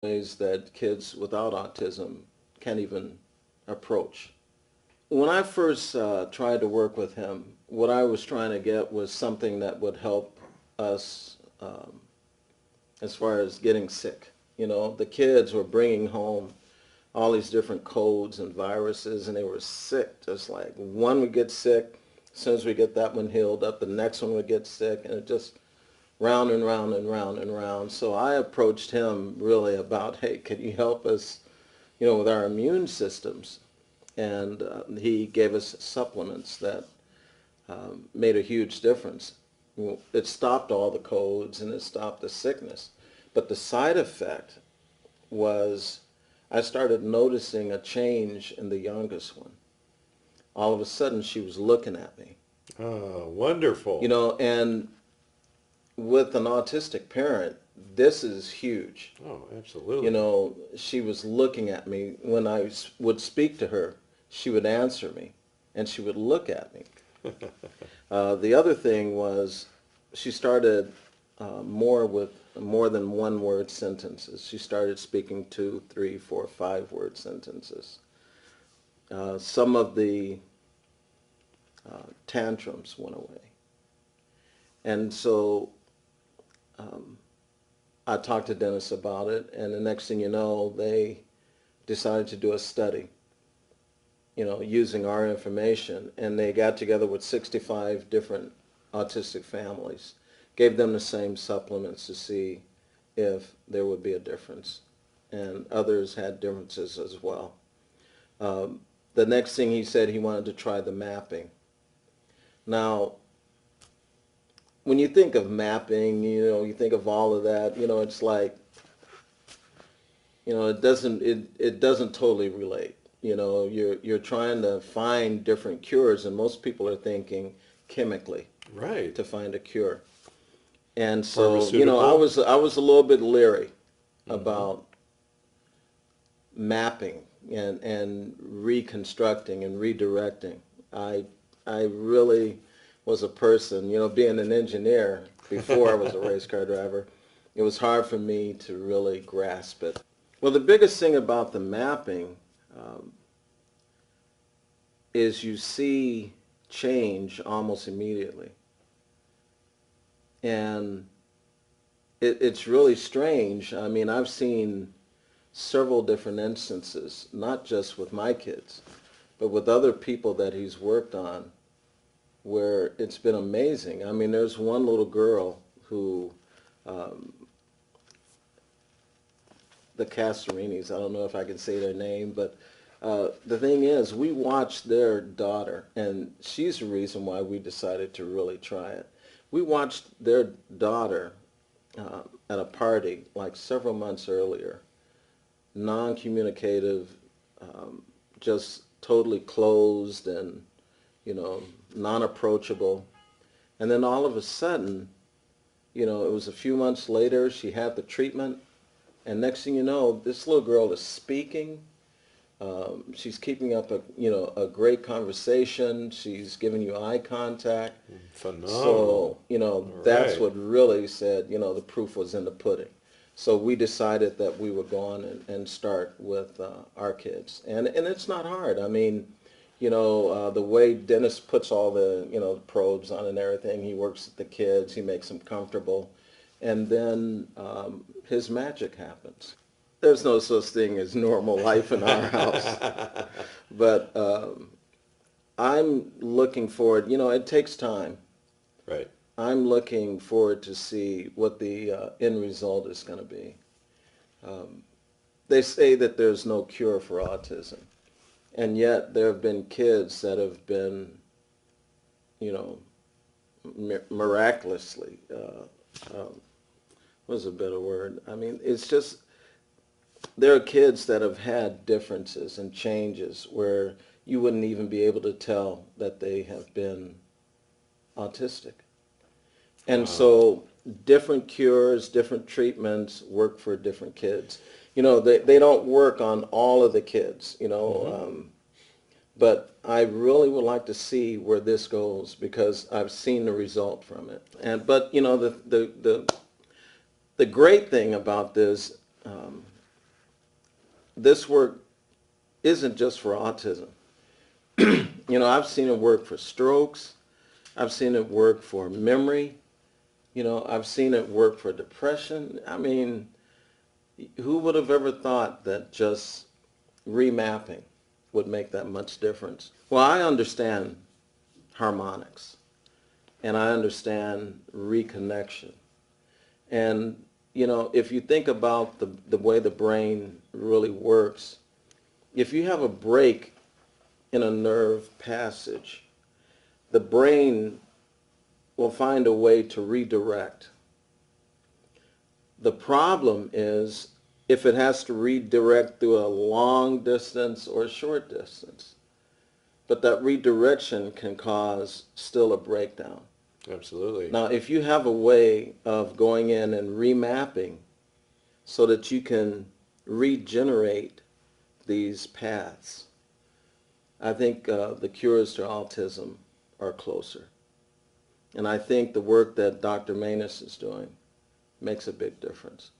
ways that kids without autism can't even approach. When I first tried to work with him, what I was trying to get was something that would help us as far as getting sick. You know, the kids were bringing home all these different codes and viruses, and they were sick. Just like one would get sick, as soon as we get that one healed up, the next one would get sick, and it just round and round and round and round. So I approached him really about, hey, could you help us, with our immune systems? And he gave us supplements that made a huge difference. It stopped all the codes and it stopped the sickness. But the side effect was I started noticing a change in the youngest one. All of a sudden she was looking at me. Oh, wonderful. And with an autistic parent, this is huge. Oh, absolutely. She was looking at me. When I would speak to her, she would answer me, and she would look at me. The other thing was she started more than one word sentences. She started speaking 2, 3, 4, 5 word sentences. Some of the tantrums went away. And so I talked to Dennis about it, and the next thing you know, they decided to do a study, using our information, and they got together with 65 different autistic families, gave them the same supplements to see if there would be a difference, and others had differences as well. The next thing he said, he wanted to try the mapping. Now, when you think of mapping, you think of all of that, it's like, it doesn't totally relate. You're trying to find different cures, and most people are thinking chemically Right. to find a cure. And so, I Pharmaceutical. was a little bit leery Mm-hmm. about mapping and reconstructing and redirecting. I I really was a person, being an engineer before I was a race car driver, it was hard for me to really grasp it. Well, the biggest thing about the mapping um, is you see change almost immediately. And it's really strange. I mean, I've seen several different instances, not just with my kids, but with other people that he's worked on, where it's been amazing. I mean, there's one little girl who, um, the Castorinis, I don't know if I can say their name, but the thing is, we watched their daughter, and she's the reason why we decided to really try it. We watched their daughter at a party like several months earlier, non-communicative, um, just totally closed and, non-approachable. And then all of a sudden, it was a few months later, she had the treatment, and next thing you know, this little girl is speaking. She's keeping up a great conversation. She's giving you eye contact. So, Phenomenal. All that's right. what really said, the proof was in the pudding. So we decided that we would go on and start with our kids. And it's not hard. I mean, the way Dennis puts all the, probes on and everything, he works with the kids, he makes them comfortable, and then his magic happens. There's no such thing as normal life in our house, but I'm looking forward, it takes time. Right. I'm looking forward to see what the end result is going to be. Um, they say that there's no cure for autism, and yet there have been kids that have been, you know, miraculously, what's a better word? I mean, it's just, there are kids that have had differences and changes where you wouldn't even be able to tell that they have been autistic. And Wow. so different cures, different treatments work for different kids. They don't work on all of the kids, Mm-hmm. but I really would like to see where this goes because I've seen the result from it. But the great thing about this, this work isn't just for autism. I've seen it work for strokes. I've seen it work for memory. I've seen it work for depression. I mean, who would have ever thought that just remapping would make that much difference? Well, I understand harmonics, and I understand reconnection. And, if you think about the way the brain really works, if you have a break in a nerve passage, the brain will find a way to redirect. The problem is if it has to redirect through a long distance or a short distance. But that redirection can cause still a breakdown. Absolutely. Now, if you have a way of going in and remapping so that you can regenerate these paths, I think the cures to autism are closer. And I think the work that Dr. Manus is doing makes a big difference.